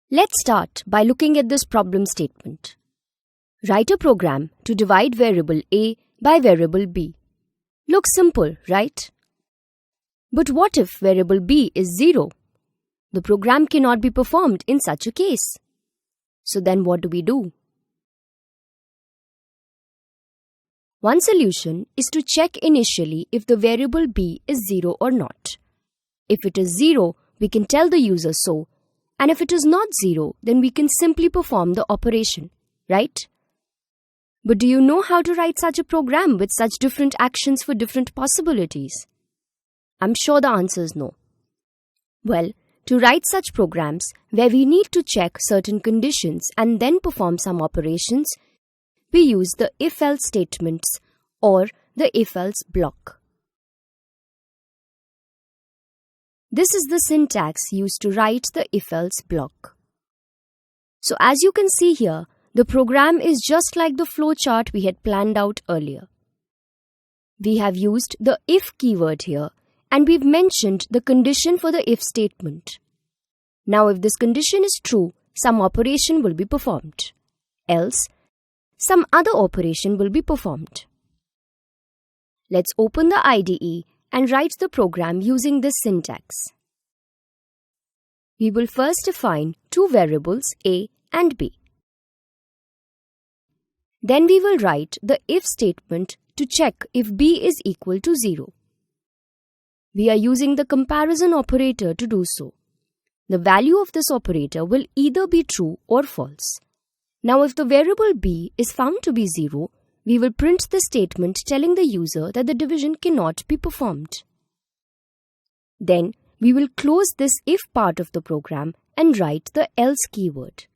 Let's start by looking at this problem statement. Write a program to divide variable a by variable b. Looks simple, right? But what if variable b is 0? The program cannot be performed in such a case. So then what do we do? One solution is to check initially if the variable b is 0 or not. If it is 0, we can tell the user so, and if it is not 0, then we can simply perform the operation, right? But do you know how to write such a program with such different actions for different possibilities? I'm sure the answer is no. Well, to write such programs where we need to check certain conditions and then perform some operations, we use the if-else statements or the if-else block. This is the syntax used to write the if-else block. So as you can see here, the program is just like the flowchart we had planned out earlier. We have used the if keyword here and we've mentioned the condition for the if statement. Now if this condition is true, some operation will be performed. Else, some other operation will be performed. Let's open the IDE and write the program using this syntax. We will first define two variables a and b. Then we will write the if statement to check if b is equal to 0. We are using the comparison operator to do so. The value of this operator will either be true or false. Now if the variable b is found to be 0, we will print the statement telling the user that the division cannot be performed. Then we will close this if part of the program and write the else keyword.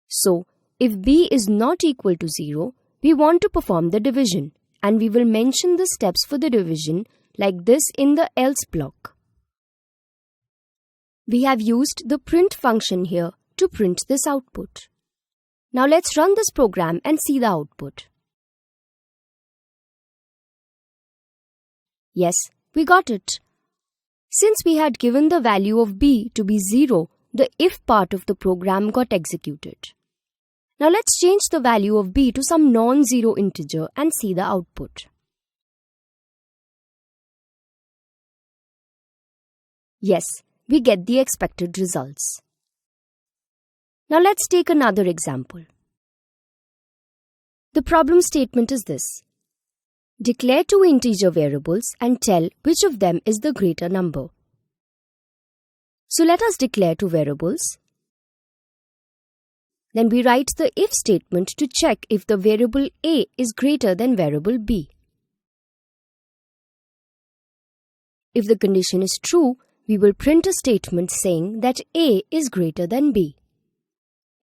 So, if b is not equal to 0, we want to perform the division and we will mention the steps for the division like this in the else block. We have used the print function here to print this output. Now let's run this program and see the output. Yes, we got it. Since we had given the value of b to be 0, the if part of the program got executed. Now let's change the value of b to some non-zero integer and see the output. Yes, we get the expected results. Now let's take another example. The problem statement is this. Declare two integer variables and tell which of them is the greater number. So let us declare two variables. Then we write the if statement to check if the variable a is greater than variable b. If the condition is true, we will print a statement saying that a is greater than b.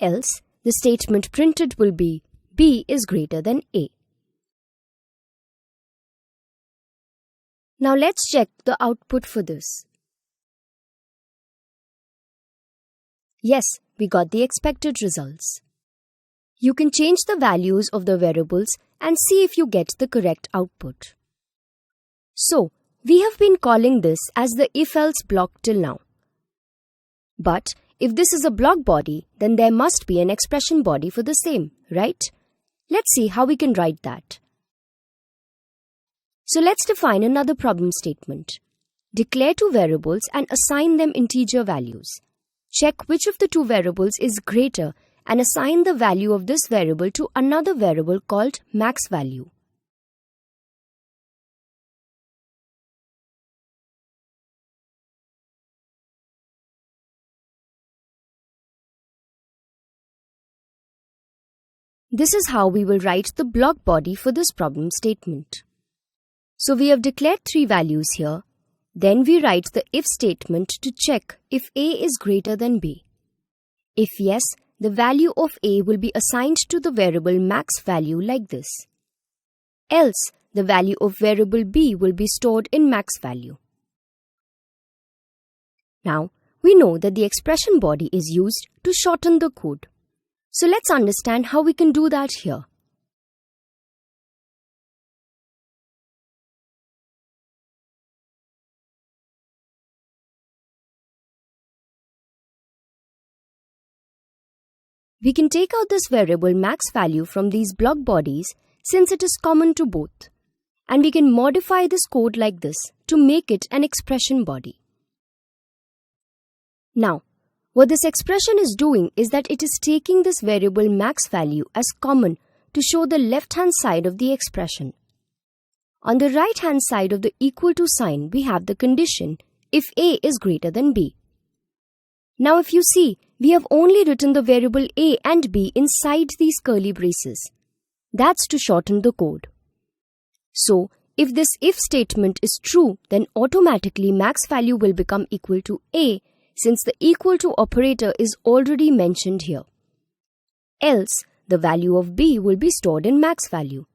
Else, the statement printed will be b is greater than a. Now let's check the output for this. Yes, we got the expected results. You can change the values of the variables and see if you get the correct output. So, we have been calling this as the if-else block till now. But if this is a block body, then there must be an expression body for the same, right? Let's see how we can write that. So let's define another problem statement. Declare two variables and assign them integer values. Check which of the two variables is greater and assign the value of this variable to another variable called max value. This is how we will write the block body for this problem statement. So we have declared three values here. Then we write the if statement to check if a is greater than b. If yes, the value of a will be assigned to the variable max value like this. Else, the value of variable b will be stored in max value. Now, we know that the expression body is used to shorten the code. So let's understand how we can do that here. we can take out this variable max value from these block bodies since it is common to both. And we can modify this code like this to make it an expression body. Now, what this expression is doing is that it is taking this variable max value as common to show the left-hand side of the expression. On the right-hand side of the equal to sign, we have the condition if A is greater than B. Now if you see, we have only written the variable A and B inside these curly braces. That's to shorten the code. So, if this if statement is true, then automatically max value will become equal to A since the equal to operator is already mentioned here. Else, the value of B will be stored in max value.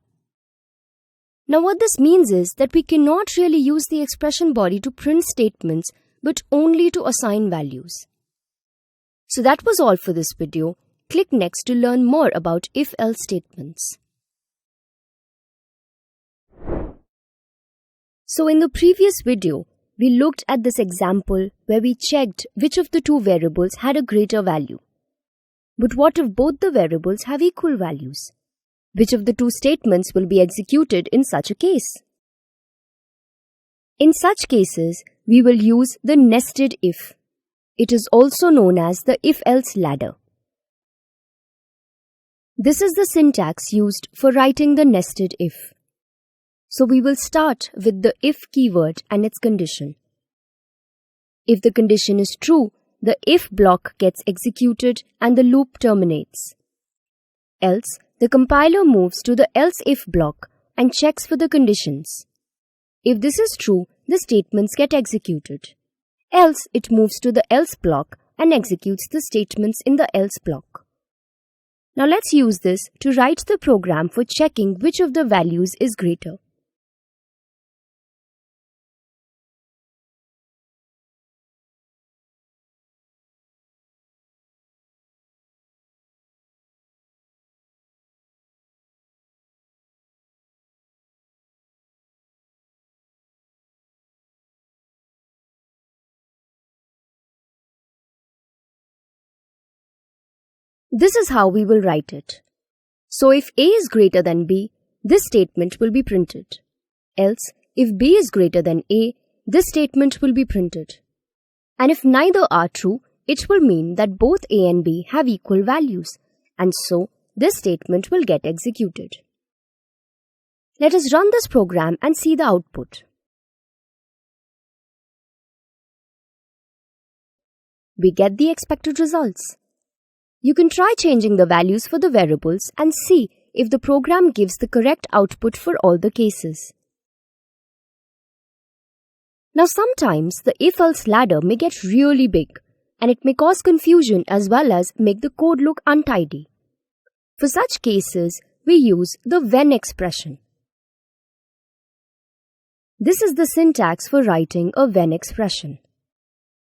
Now what this means is that we cannot really use the expression body to print statements but only to assign values. So that was all for this video. Click next to learn more about if-else statements. So in the previous video, we looked at this example where we checked which of the two variables had a greater value. But what if both the variables have equal values? Which of the two statements will be executed in such a case? In such cases, we will use the nested if. It is also known as the if-else ladder. This is the syntax used for writing the nested if. So we will start with the if keyword and its condition. If the condition is true, the if block gets executed and the loop terminates. Else, the compiler moves to the else if block and checks for the conditions. If this is true, the statements get executed. Else, it moves to the else block and executes the statements in the else block. Now let's use this to write the program for checking which of the values is greater. This is how we will write it. So if A is greater than B, this statement will be printed. Else, if B is greater than A, this statement will be printed. And if neither are true, it will mean that both A and B have equal values, and so this statement will get executed. Let us run this program and see the output. We get the expected results. You can try changing the values for the variables and see if the program gives the correct output for all the cases. Now sometimes the if-else ladder may get really big and it may cause confusion as well as make the code look untidy. For such cases, we use the when expression. This is the syntax for writing a when expression.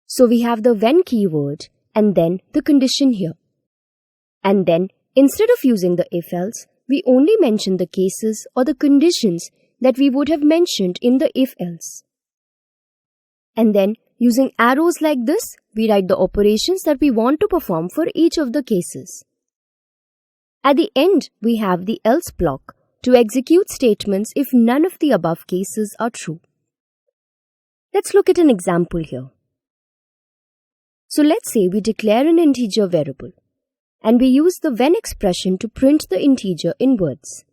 So we have the when keyword and then the condition here. And then, instead of using the if-else, we only mention the cases or the conditions that we would have mentioned in the if-else. And then, using arrows like this, we write the operations that we want to perform for each of the cases. At the end, we have the else block to execute statements if none of the above cases are true. Let's look at an example here. So let's say we declare an integer variable, and we use the when expression to print the integer in words.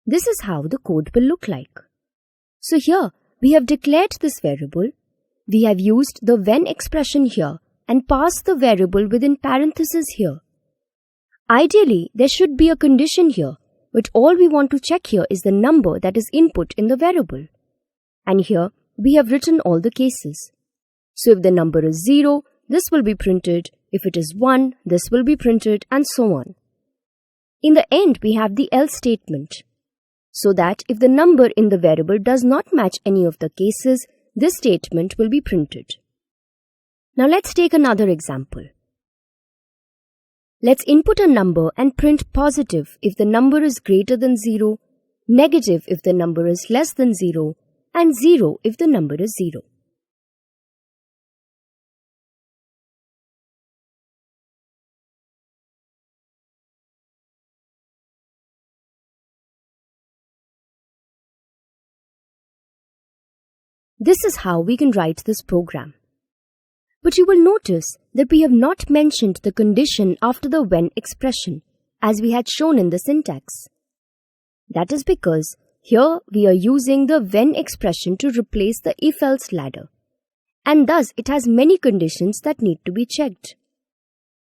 This is how the code will look like. So here, we have declared this variable. We have used the when expression here and passed the variable within parentheses here. Ideally, there should be a condition here, but all we want to check here is the number that is input in the variable. And here, we have written all the cases. So if the number is 0, this will be printed. If it is 1, this will be printed, and so on. In the end, we have the else statement. So that if the number in the variable does not match any of the cases, this statement will be printed. Now let's take another example. Let's input a number and print positive if the number is greater than 0, negative if the number is less than 0, and 0 if the number is 0. This is how we can write this program. But you will notice that we have not mentioned the condition after the when expression, as we had shown in the syntax. That is because here we are using the when expression to replace the if-else ladder, and thus it has many conditions that need to be checked.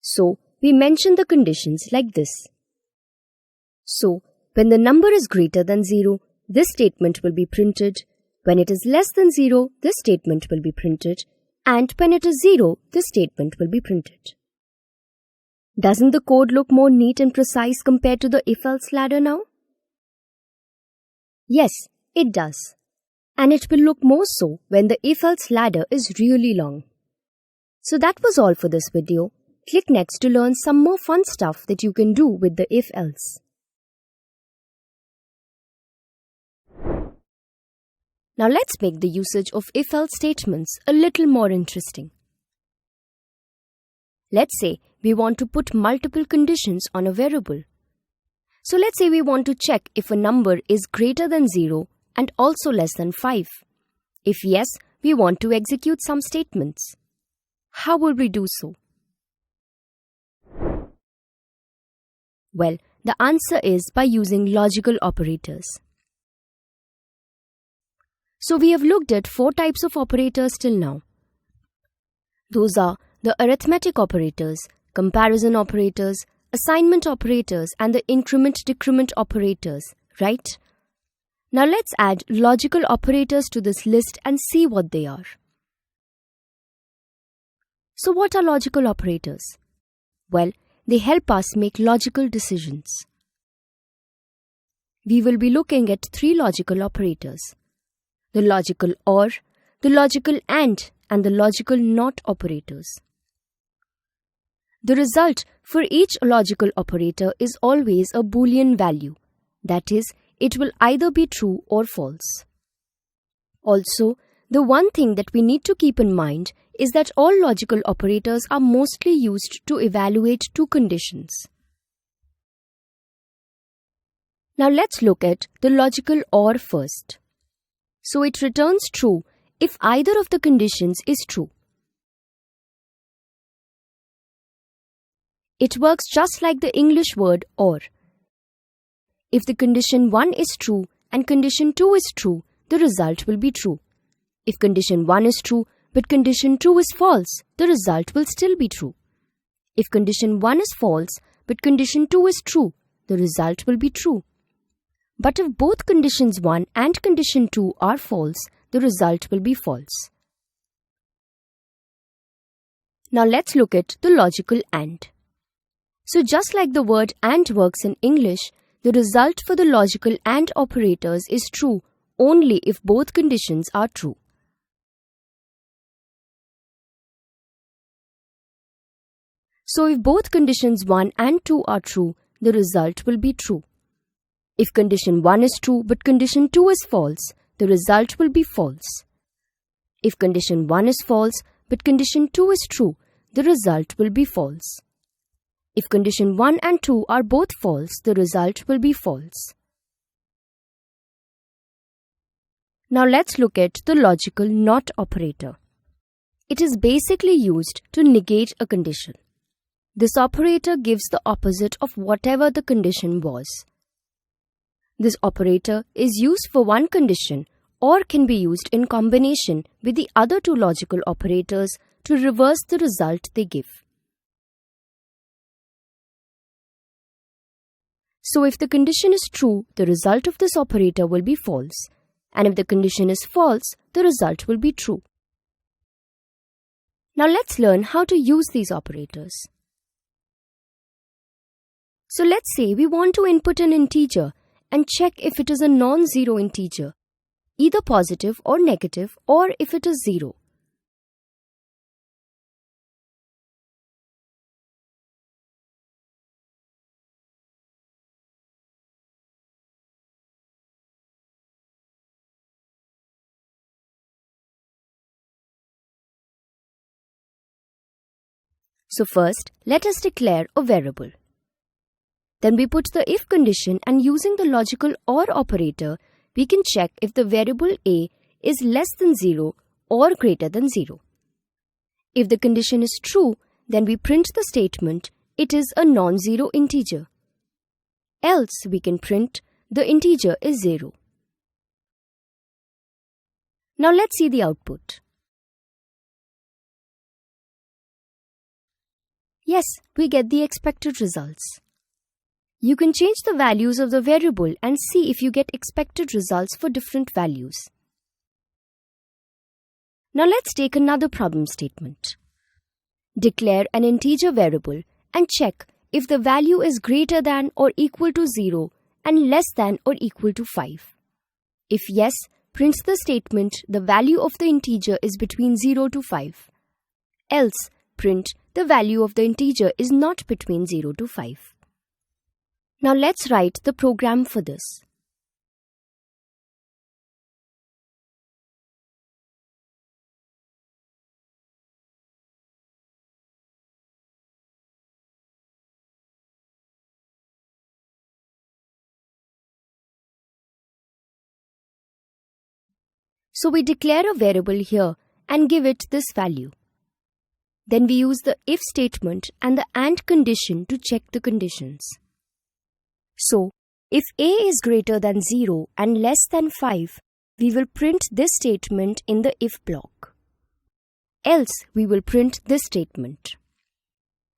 So we mention the conditions like this. So when the number is greater than 0, this statement will be printed. When it is less than 0, this statement will be printed, and when it is 0, this statement will be printed. Doesn't the code look more neat and precise compared to the if-else ladder now? Yes, it does. And it will look more so when the if-else ladder is really long. So that was all for this video. Click next to learn some more fun stuff that you can do with the if-else. Now let's make the usage of if-else statements a little more interesting. Let's say we want to put multiple conditions on a variable. So let's say we want to check if a number is greater than 0 and also less than 5. If yes, we want to execute some statements. How will we do so? Well, the answer is by using logical operators. So we have looked at 4 types of operators till now. Those are the arithmetic operators, comparison operators, assignment operators, and the increment-decrement operators, right? Now let's add logical operators to this list and see what they are. So what are logical operators? Well, they help us make logical decisions. We will be looking at 3 logical operators: the logical OR, the logical AND, and the logical NOT operators. The result for each logical operator is always a Boolean value. That is, it will either be true or false. Also, the one thing that we need to keep in mind is that all logical operators are mostly used to evaluate 2 conditions. Now let's look at the logical OR first. So it returns true if either of the conditions is true. It works just like the English word OR. If the condition 1 is true and condition 2 is true, the result will be true. If condition 1 is true but condition 2 is false, the result will still be true. If condition 1 is false but condition 2 is true, the result will be true. But if both conditions 1 and condition 2 are false, the result will be false. Now let's look at the logical AND. So just like the word AND works in English, the result for the logical AND operators is true only if both conditions are true. So if both conditions 1 and 2 are true, the result will be true. If condition 1 is true but condition 2 is false, the result will be false. If condition 1 is false but condition 2 is true, the result will be false. If condition 1 and 2 are both false, the result will be false. Now let's look at the logical NOT operator. It is basically used to negate a condition. This operator gives the opposite of whatever the condition was. This operator is used for one condition or can be used in combination with the other 2 logical operators to reverse the result they give. So if the condition is true, the result of this operator will be false, and if the condition is false, the result will be true. Now let's learn how to use these operators. So let's say we want to input an integer and check if it is a non-zero integer, either positive or negative, or if it is 0. So first, let us declare a variable. Then we put the if condition, and using the logical OR operator, we can check if the variable a is less than 0 or greater than 0. If the condition is true, then we print the statement, it is a non-zero integer. Else we can print the integer is 0. Now let's see the output. Yes, we get the expected results. You can change the values of the variable and see if you get expected results for different values. Now let's take another problem statement. Declare an integer variable and check if the value is greater than or equal to 0 and less than or equal to 5. If yes, print the statement the value of the integer is between 0 to 5. Else, print the value of the integer is not between 0 to 5. Now let's write the program for this. So we declare a variable here and give it this value. Then we use the if statement and the AND condition to check the conditions. So, if a is greater than 0 and less than 5, we will print this statement in the if block. Else, we will print this statement.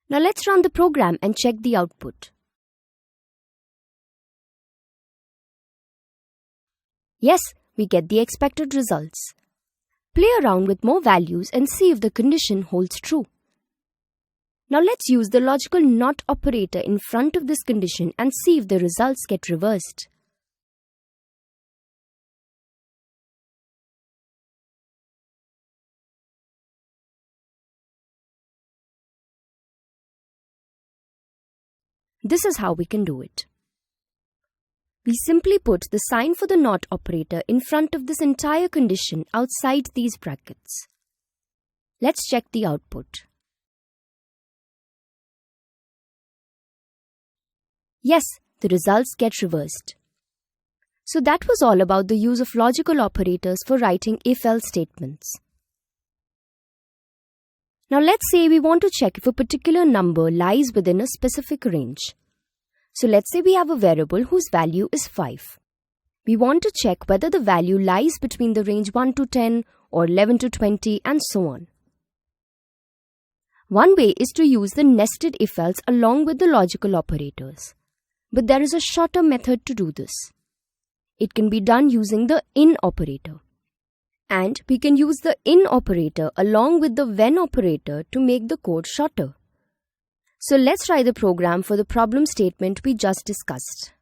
Now let's run the program and check the output. Yes, we get the expected results. Play around with more values and see if the condition holds true. Now let's use the logical NOT operator in front of this condition and see if the results get reversed. This is how we can do it. We simply put the sign for the NOT operator in front of this entire condition outside these brackets. Let's check the output. Yes, the results get reversed. So that was all about the use of logical operators for writing if-else statements. Now let's say we want to check if a particular number lies within a specific range. So let's say we have a variable whose value is 5. We want to check whether the value lies between the range 1 to 10 or 11 to 20 and so on. One way is to use the nested if-else along with the logical operators. But there is a shorter method to do this. It can be done using the IN operator. And we can use the IN operator along with the WHEN operator to make the code shorter. So let's try the program for the problem statement we just discussed.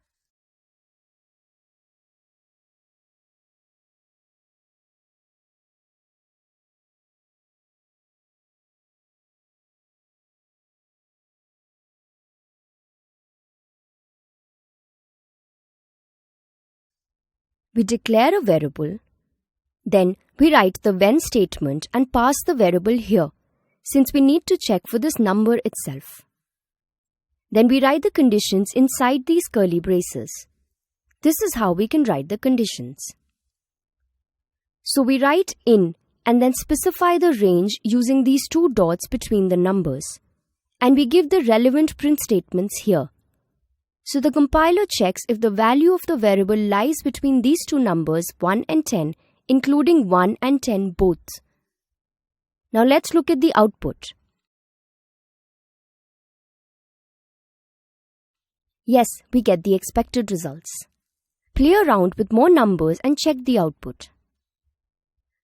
We declare a variable, then we write the when statement and pass the variable here, since we need to check for this number itself. Then we write the conditions inside these curly braces. This is how we can write the conditions. So we write in and then specify the range using these two dots between the numbers. And we give the relevant print statements here. So the compiler checks if the value of the variable lies between these two numbers 1 and 10, including 1 and 10 both. Now let's look at the output. Yes, we get the expected results. Play around with more numbers and check the output.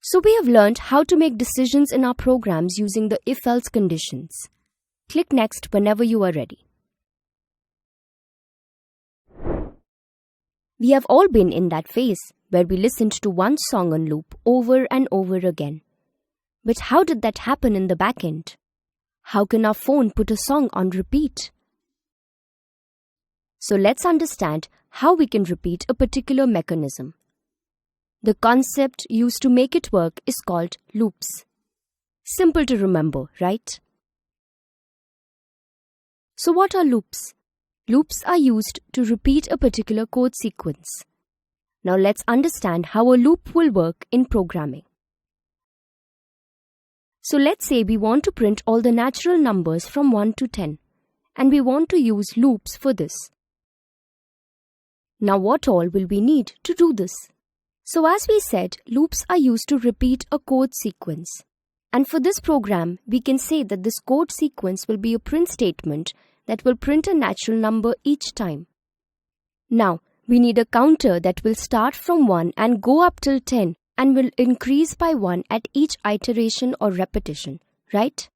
So we have learned how to make decisions in our programs using the if-else conditions. Click Next whenever you are ready. We have all been in that phase where we listened to one song on loop over and over again. But how did that happen in the backend? How can our phone put a song on repeat? So let's understand how we can repeat a particular mechanism. The concept used to make it work is called loops. Simple to remember, right? So what are loops? Loops are used to repeat a particular code sequence. Now let's understand how a loop will work in programming. So let's say we want to print all the natural numbers from 1 to 10, and we want to use loops for this. Now what all will we need to do this? So as we said, loops are used to repeat a code sequence. And for this program, we can say that this code sequence will be a print statement that will print a natural number each time. Now, we need a counter that will start from 1 and go up till 10 and will increase by 1 at each iteration or repetition, right?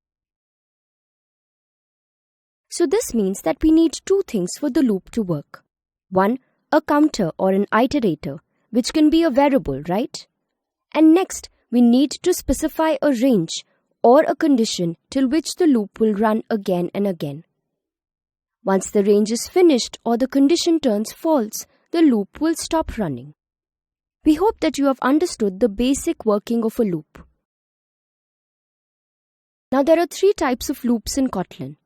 So this means that we need two things for the loop to work. One, a counter or an iterator, which can be a variable, right? And next, we need to specify a range or a condition till which the loop will run again and again. Once the range is finished or the condition turns false, the loop will stop running. We hope that you have understood the basic working of a loop. Now there are three types of loops in Kotlin: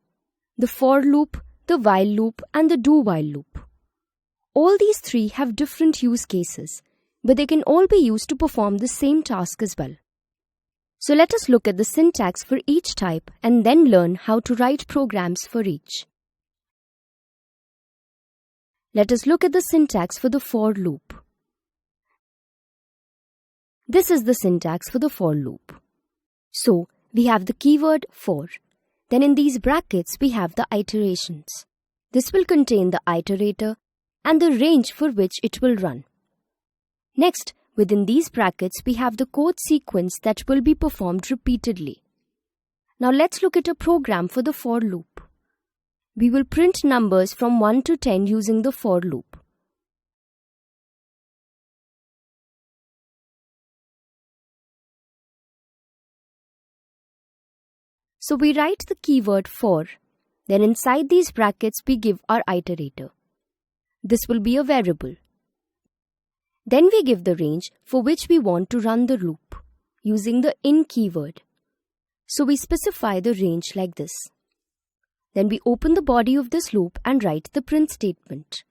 the for loop, the while loop, and the do-while loop. All these three have different use cases, but they can all be used to perform the same task as well. So let us look at the syntax for each type and then learn how to write programs for each. Let us look at the syntax for the for loop. This is the syntax for the for loop. So, we have the keyword for. Then in these brackets, we have the iterations. This will contain the iterator and the range for which it will run. Next, within these brackets, we have the code sequence that will be performed repeatedly. Now let's look at a program for the for loop. We will print numbers from 1 to 10 using the for loop. So we write the keyword for, then inside these brackets we give our iterator. This will be a variable. Then we give the range for which we want to run the loop, using the in keyword. So we specify the range like this. Then we open the body of this loop and write the print statement.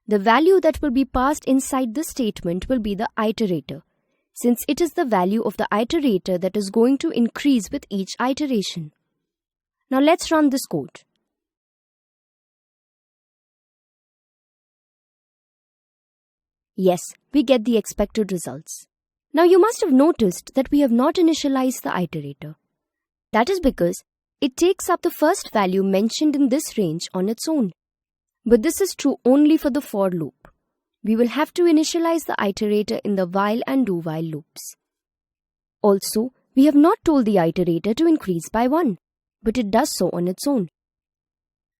The value that will be passed inside this statement will be the iterator, since it is the value of the iterator that is going to increase with each iteration. Now let's run this code. Yes, we get the expected results. Now you must have noticed that we have not initialized the iterator. That is because it takes up the first value mentioned in this range on its own. But this is true only for the for loop. We will have to initialize the iterator in the while and do-while loops. Also, we have not told the iterator to increase by 1, but it does so on its own.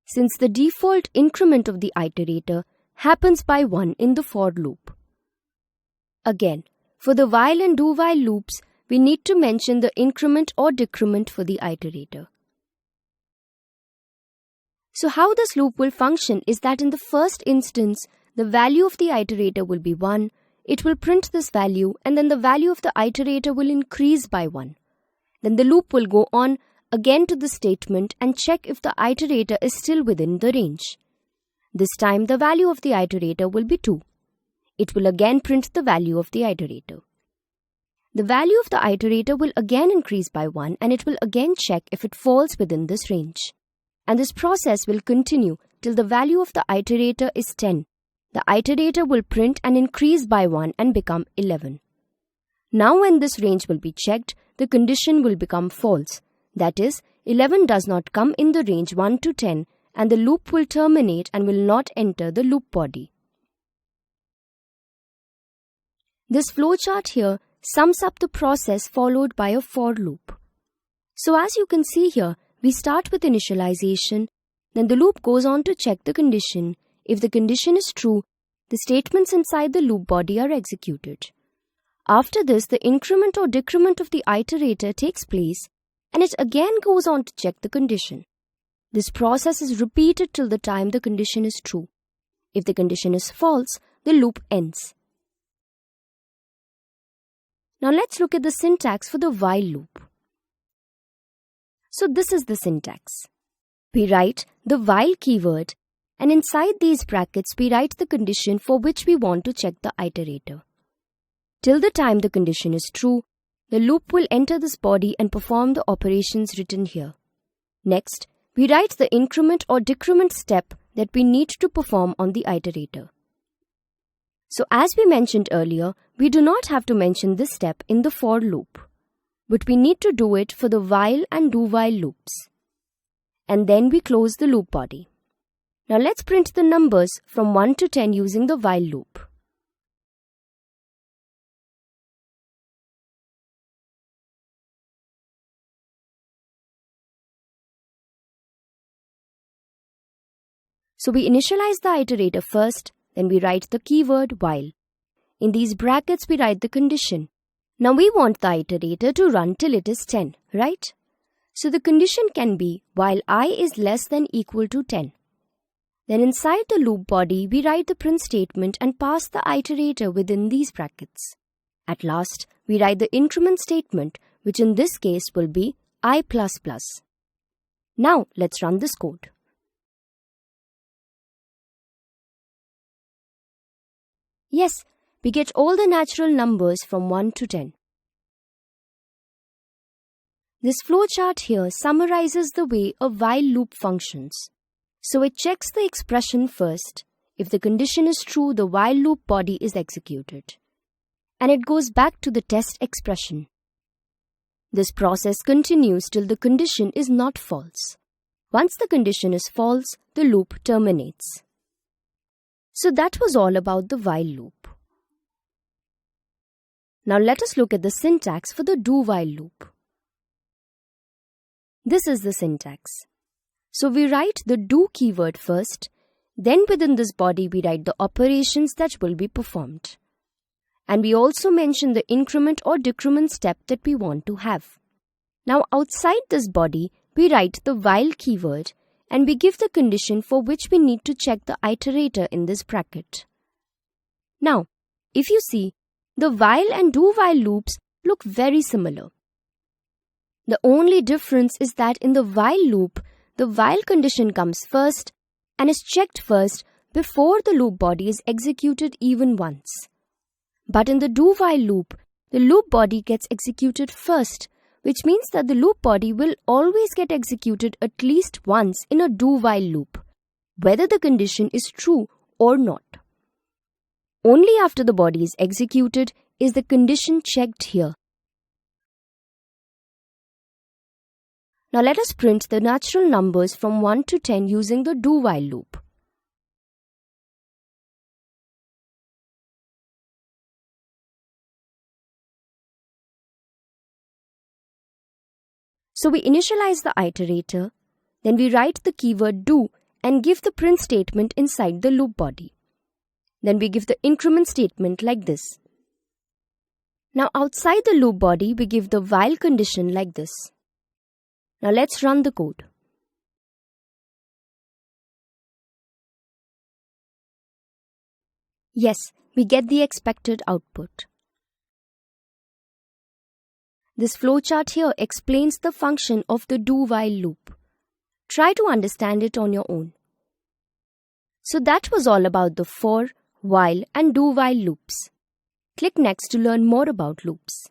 Since the default increment of the iterator happens by 1 in the for loop. Again, for the while and do-while loops, we need to mention the increment or decrement for the iterator. So how this loop will function is that in the first instance, the value of the iterator will be 1, it will print this value, and then the value of the iterator will increase by 1. Then the loop will go on again to the statement and check if the iterator is still within the range. This time the value of the iterator will be 2. It will again print the value of the iterator. The value of the iterator will again increase by 1 and it will again check if it falls within this range. And this process will continue till the value of the iterator is 10. The iterator will print and increase by 1 and become 11. Now when this range will be checked, the condition will become false. That is, 11 does not come in the range 1 to 10 and the loop will terminate and will not enter the loop body. This flowchart here sums up the process followed by a for loop. So as you can see here, we start with initialization, then the loop goes on to check the condition. If the condition is true, the statements inside the loop body are executed. After this, the increment or decrement of the iterator takes place and it again goes on to check the condition. This process is repeated till the time the condition is true. If the condition is false, the loop ends. Now let's look at the syntax for the while loop. So this is the syntax. We write the while keyword, and inside these brackets we write the condition for which we want to check the iterator. Till the time the condition is true, the loop will enter this body and perform the operations written here. Next, we write the increment or decrement step that we need to perform on the iterator. So as we mentioned earlier, we do not have to mention this step in the for loop, but we need to do it for the while and do-while loops. And then we close the loop body. Now let's print the numbers from 1 to 10 using the while loop. So we initialize the iterator first, then we write the keyword while. In these brackets we write the condition. Now we want the iterator to run till it is 10, right? So the condition can be while I is less than equal to 10. Then inside the loop body we write the print statement and pass the iterator within these brackets. At last we write the increment statement, which in this case will be I++. Now let's run this code. Yes, we get all the natural numbers from 1 to 10. This flowchart here summarizes the way a while loop functions. So it checks the expression first. If the condition is true, the while loop body is executed. And it goes back to the test expression. This process continues till the condition is not false. Once the condition is false, the loop terminates. So that was all about the while loop. Now let us look at the syntax for the do-while loop. This is the syntax. So we write the do keyword first, then within this body we write the operations that will be performed. And we also mention the increment or decrement step that we want to have. Now outside this body, we write the while keyword and we give the condition for which we need to check the iterator in this bracket. Now, if you see, the while and do-while loops look very similar. The only difference is that in the while loop, the while condition comes first and is checked first before the loop body is executed even once. But in the do-while loop, the loop body gets executed first, which means that the loop body will always get executed at least once in a do-while loop, whether the condition is true or not. Only after the body is executed is the condition checked here. Now let us print the natural numbers from 1 to 10 using the do-while loop. So we initialize the iterator, then we write the keyword do and give the print statement inside the loop body. Then we give the increment statement like this. Now outside the loop body, we give the while condition like this. Now let's run the code. Yes, we get the expected output. This flowchart here explains the function of the do-while loop. Try to understand it on your own. So that was all about the for, while and do-while loops. Click next to learn more about loops.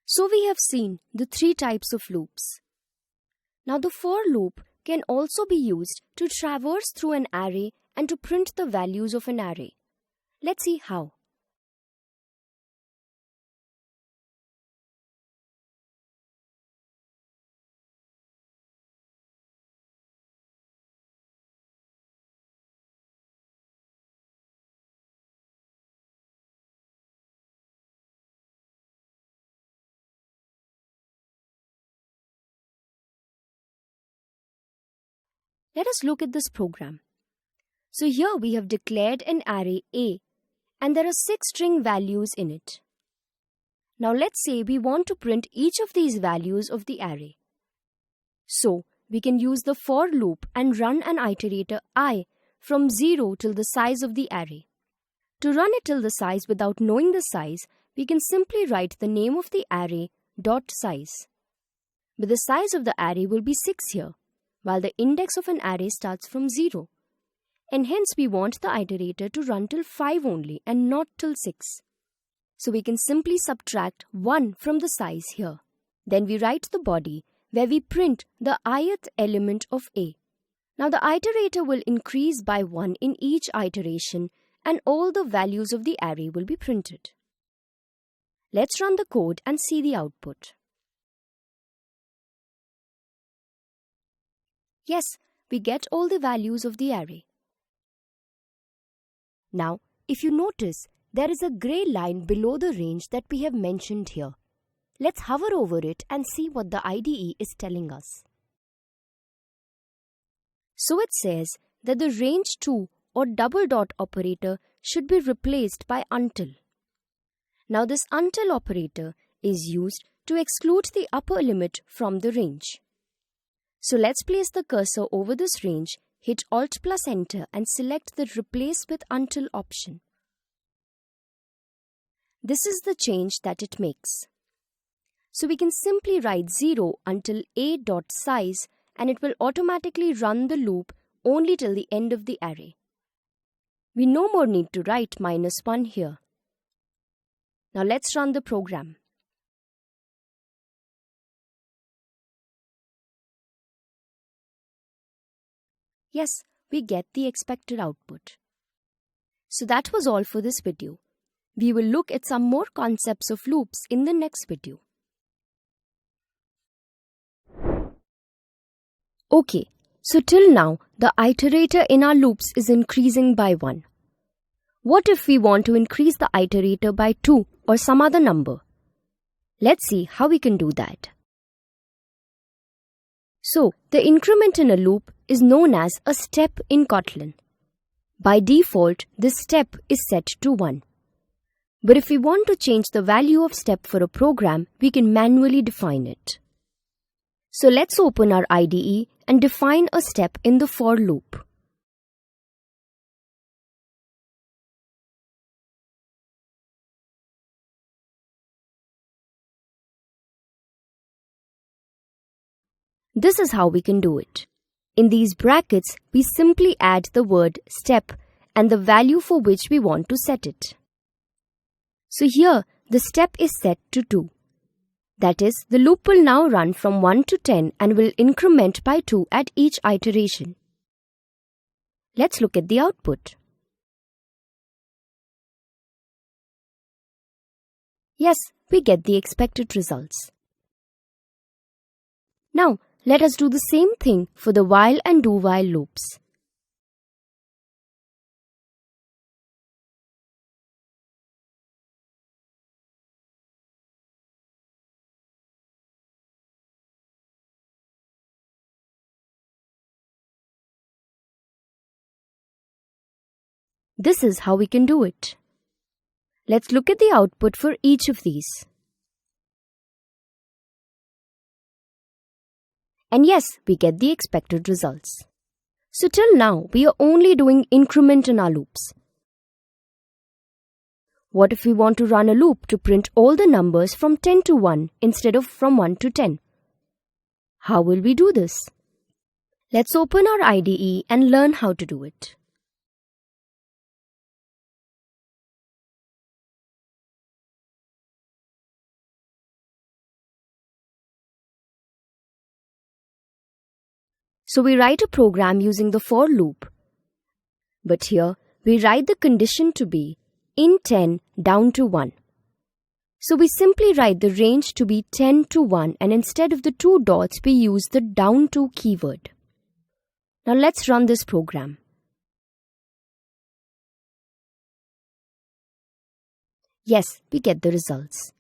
So we have seen the 3 types of loops. Now the for loop can also be used to traverse through an array and to print the values of an array. Let's see how. Let us look at this program. So here we have declared an array A and there are 6 string values in it. Now let's say we want to print each of these values of the array. So we can use the for loop and run an iterator I from 0 till the size of the array. To run it till the size without knowing the size, we can simply write the name of the array dot size. But the size of the array will be 6 here, while the index of an array starts from 0. And hence we want the iterator to run till 5 only and not till 6. So we can simply subtract 1 from the size here. Then we write the body where we print the ith element of A. Now the iterator will increase by 1 in each iteration and all the values of the array will be printed. Let's run the code and see the output. Yes, we get all the values of the array. Now, if you notice, there is a grey line below the range that we have mentioned here. Let's hover over it and see what the IDE is telling us. So it says that the range 2 or double dot operator should be replaced by until. Now this until operator is used to exclude the upper limit from the range. So let's place the cursor over this range, hit Alt plus Enter and select the Replace with Until option. This is the change that it makes. So we can simply write 0 until a.size and it will automatically run the loop only till the end of the array. We no more need to write -1 here. Now let's run the program. Yes, we get the expected output. So that was all for this video. We will look at some more concepts of loops in the next video. Okay, so till now, the iterator in our loops is increasing by 1. What if we want to increase the iterator by 2 or some other number? Let's see how we can do that. So, the increment in a loop is known as a step in KOTLIN. By default, this step is set to 1. But if we want to change the value of step for a program, we can manually define it. So let's open our IDE and define a step in the for loop. This is how we can do it. In these brackets, we simply add the word step and the value for which we want to set it. So here, the step is set to 2. That is, the loop will now run from 1 to 10 and will increment by 2 at each iteration. Let's look at the output. Yes, we get the expected results. Now, let us do the same thing for the while and do-while loops. This is how we can do it. Let's look at the output for each of these. And yes, we get the expected results. So till now, we are only doing increment in our loops. What if we want to run a loop to print all the numbers from 10 to 1 instead of from 1 to 10? How will we do this? Let's open our IDE and learn how to do it. So we write a program using the for loop. But here, we write the condition to be in 10 down to 1. So we simply write the range to be 10 to 1 and instead of the 2 dots, we use the down to keyword. Now let's run this program. Yes, we get the results.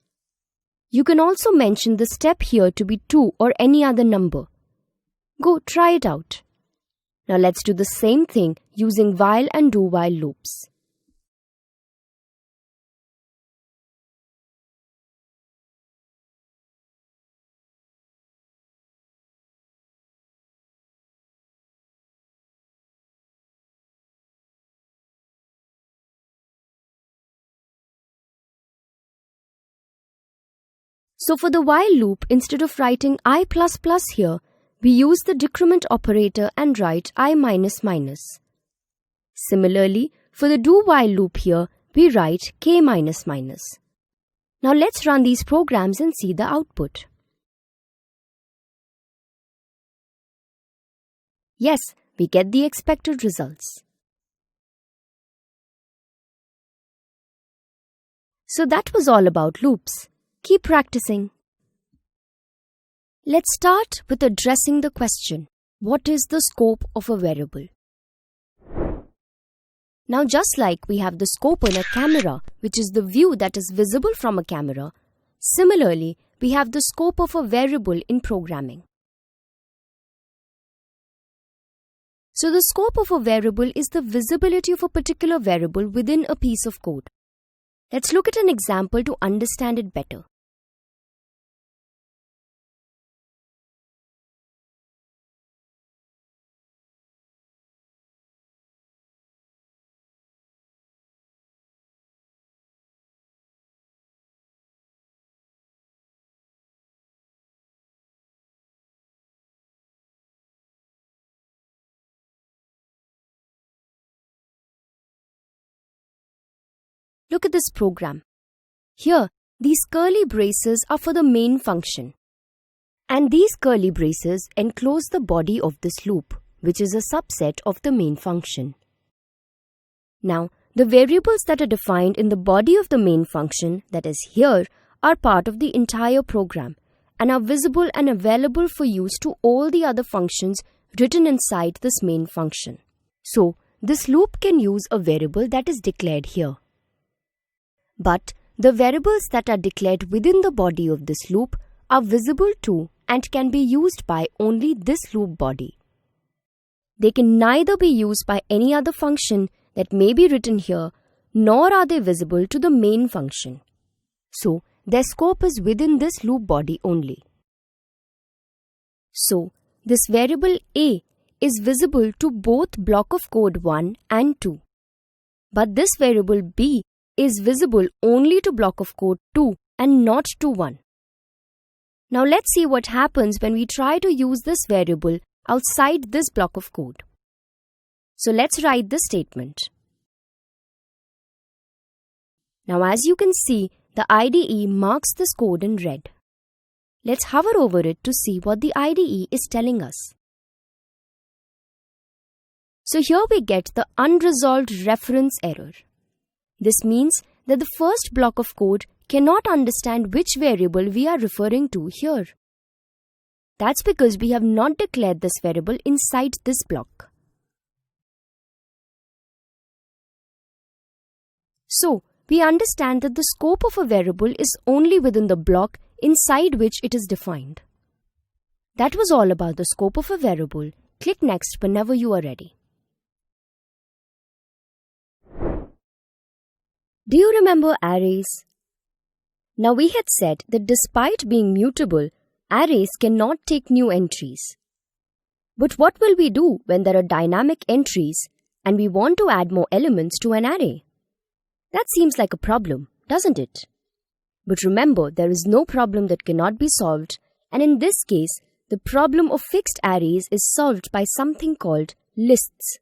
You can also mention the step here to be 2 or any other number. Go try it out. Now let's do the same thing using while and do-while loops. So for the while loop, instead of writing I++ here, we use the decrement operator and write I-. Similarly, for the do-while loop here, we write K-. Now let's run these programs and see the output. Yes, we get the expected results. So that was all about loops. Keep practicing. Let's start with addressing the question, what is the scope of a variable? Now just like we have the scope in a camera, which is the view that is visible from a camera, similarly, we have the scope of a variable in programming. So the scope of a variable is the visibility of a particular variable within a piece of code. Let's look at an example to understand it better. Look at this program. Here, these curly braces are for the main function. And these curly braces enclose the body of this loop, which is a subset of the main function. Now, the variables that are defined in the body of the main function, that is here, are part of the entire program and are visible and available for use to all the other functions written inside this main function. So, this loop can use a variable that is declared here. But the variables that are declared within the body of this loop are visible to and can be used by only this loop body. They can neither be used by any other function that may be written here, nor are they visible to the main function. So, their scope is within this loop body only. So, this variable A is visible to both block of code 1 and 2. But this variable B is visible only to block of code 2 and not to 1. Now let's see what happens when we try to use this variable outside this block of code. So let's write this statement. Now as you can see, the IDE marks this code in red. Let's hover over it to see what the IDE is telling us. So here we get the unresolved reference error. This means that the first block of code cannot understand which variable we are referring to here. That's because we have not declared this variable inside this block. So, we understand that the scope of a variable is only within the block inside which it is defined. That was all about the scope of a variable. Click Next whenever you are ready. Do you remember arrays? Now we had said that despite being mutable, arrays cannot take new entries. But what will we do when there are dynamic entries and we want to add more elements to an array? That seems like a problem, doesn't it? But remember, there is no problem that cannot be solved, and in this case, the problem of fixed arrays is solved by something called lists.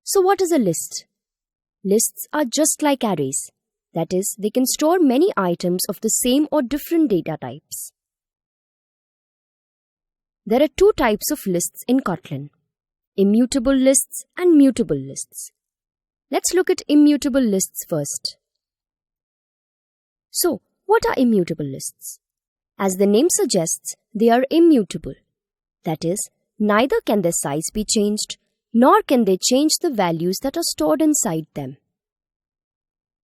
So what is a list? Lists are just like arrays. That is, they can store many items of the same or different data types. There are two types of lists in Kotlin: immutable lists and mutable lists. Let's look at immutable lists first. So, what are immutable lists? As the name suggests, they are immutable. That is, neither can their size be changed, nor can they change the values that are stored inside them.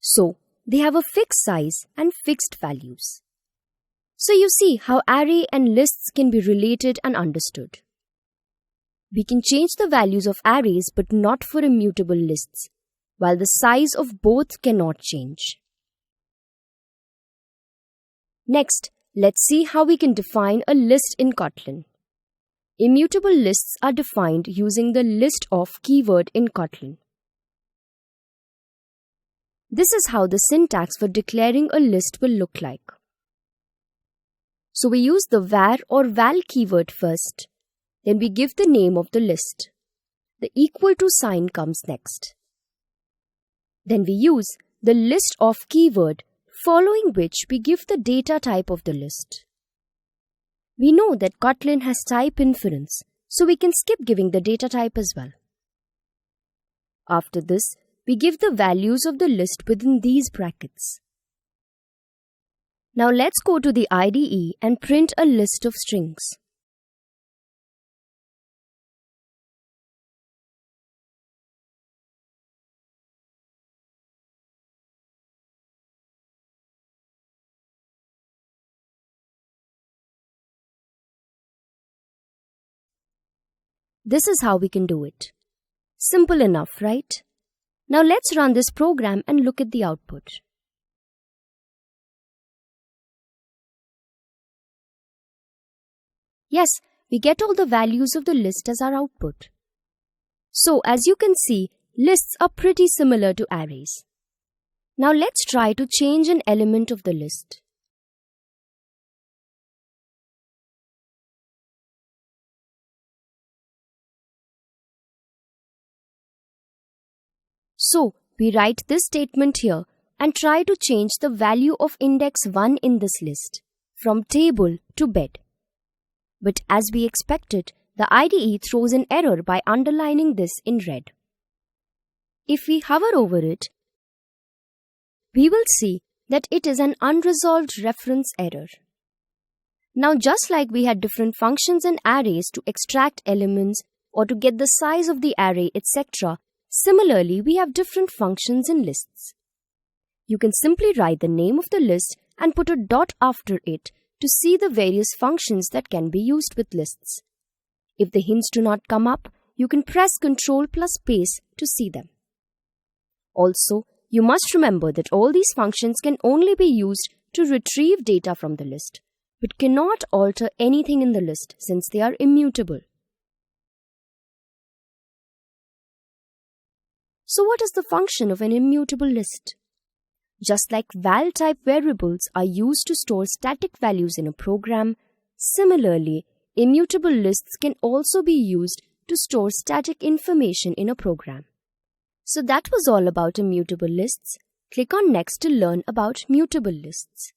So, they have a fixed size and fixed values. So you see how array and lists can be related and understood. We can change the values of arrays but not for immutable lists, while the size of both cannot change. Next, let's see how we can define a list in Kotlin. Immutable lists are defined using the list of keyword in Kotlin. This is how the syntax for declaring a list will look like. So we use the var or val keyword first. Then we give the name of the list. The equal to sign comes next. Then we use the list of keyword, following which we give the data type of the list. We know that Kotlin has type inference, so we can skip giving the data type as well. After this, we give the values of the list within these brackets. Now let's go to the IDE and print a list of strings. This is how we can do it. Simple enough, right? Now let's run this program and look at the output. Yes, we get all the values of the list as our output. So as you can see, lists are pretty similar to arrays. Now let's try to change an element of the list. So, we write this statement here and try to change the value of index 1 in this list from table to bed. But as we expected, the IDE throws an error by underlining this in red. If we hover over it, we will see that it is an unresolved reference error. Now, just like we had different functions in arrays to extract elements or to get the size of the array, etc., similarly, we have different functions in lists. You can simply write the name of the list and put a dot after it to see the various functions that can be used with lists. If the hints do not come up, you can press Ctrl plus space to see them. Also, you must remember that all these functions can only be used to retrieve data from the list, but cannot alter anything in the list since they are immutable. So what is the function of an immutable list? Just like val-type variables are used to store static values in a program, similarly, immutable lists can also be used to store static information in a program. So that was all about immutable lists. Click on Next to learn about mutable lists.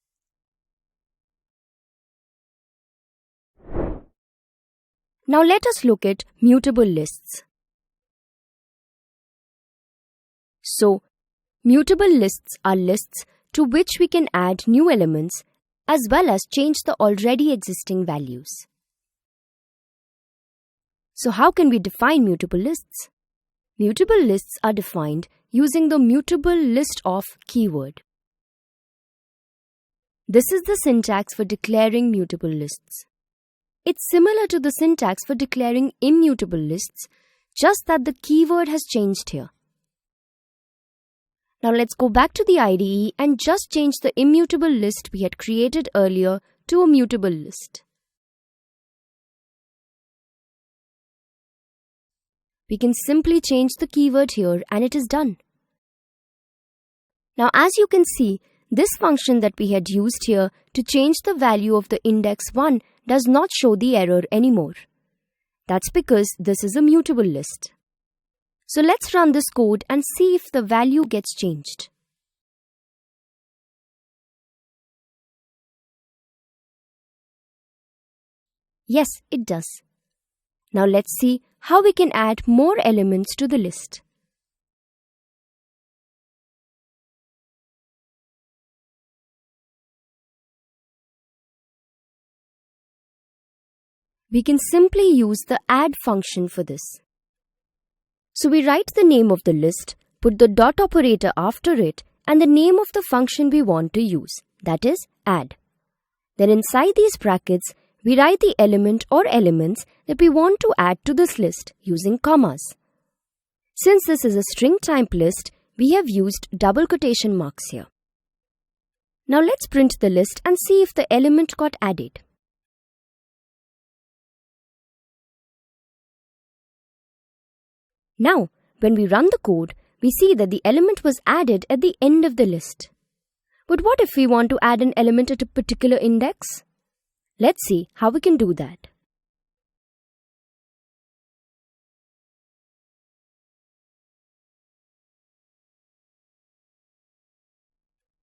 Now let us look at mutable lists. So, mutable lists are lists to which we can add new elements as well as change the already existing values. So how can we define mutable lists? Mutable lists are defined using the mutable list of keyword. This is the syntax for declaring mutable lists. It's similar to the syntax for declaring immutable lists, just that the keyword has changed here. Now let's go back to the IDE and just change the immutable list we had created earlier to a mutable list. We can simply change the keyword here and it is done. Now as you can see, this function that we had used here to change the value of the index 1 does not show the error anymore. That's because this is a mutable list. So let's run this code and see if the value gets changed. Yes, it does. Now let's see how we can add more elements to the list. We can simply use the add function for this. So we write the name of the list, put the dot operator after it, and the name of the function we want to use, that is, add. Then inside these brackets, we write the element or elements that we want to add to this list using commas. Since this is a string type list, we have used double quotation marks here. Now let's print the list and see if the element got added. Now, when we run the code, we see that the element was added at the end of the list. But what if we want to add an element at a particular index? Let's see how we can do that.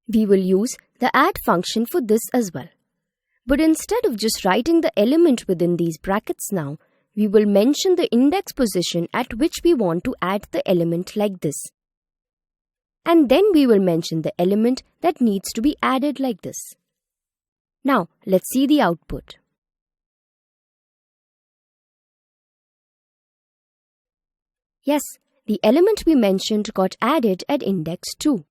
We will use the add function for this as well. But instead of just writing the element within these brackets now, we will mention the index position at which we want to add the element like this. And then we will mention the element that needs to be added like this. Now, let's see the output. Yes, the element we mentioned got added at index 2.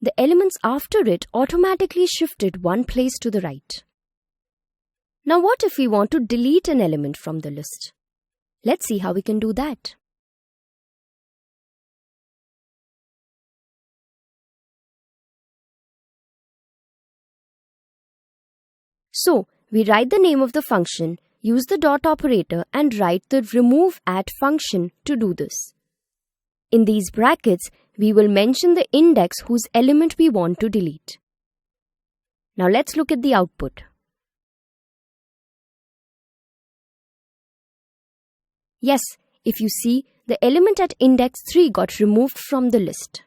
The elements after it automatically shifted one place to the right. Now what if we want to delete an element from the list? Let's see how we can do that. So, we write the name of the function, use the dot operator and write the remove at function to do this. In these brackets, we will mention the index whose element we want to delete. Now let's look at the output. Yes, if you see, the element at index 3 got removed from the list.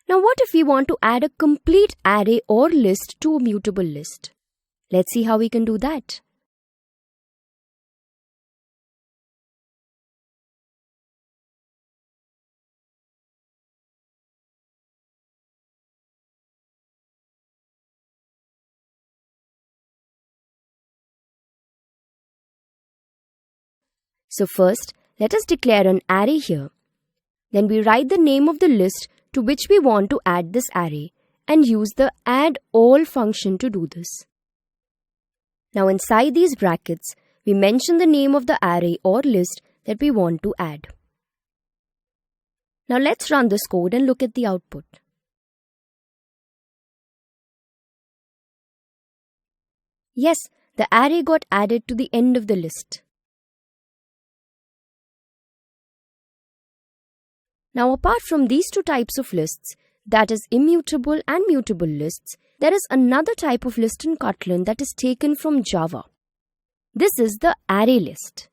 Now what if we want to add a complete array or list to a mutable list? Let's see how we can do that. So first, let us declare an array here. Then we write the name of the list to which we want to add this array and use the add all function to do this. Now inside these brackets, we mention the name of the array or list that we want to add. Now let's run this code and look at the output. Yes, the array got added to the end of the list. Now apart from these two types of lists, that is immutable and mutable lists, there is another type of list in Kotlin that is taken from Java. This is the array list.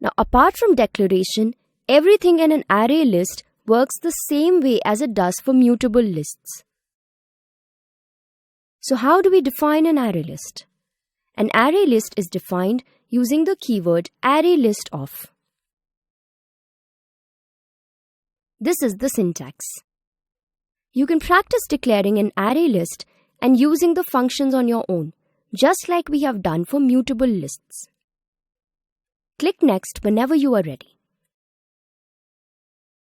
Now apart from declaration, everything in an array list works the same way as it does for mutable lists. So how do we define an array list? An array list is defined using the keyword ArrayListOf. This is the syntax. You can practice declaring an array list and using the functions on your own, just like we have done for mutable lists. Click Next whenever you are ready.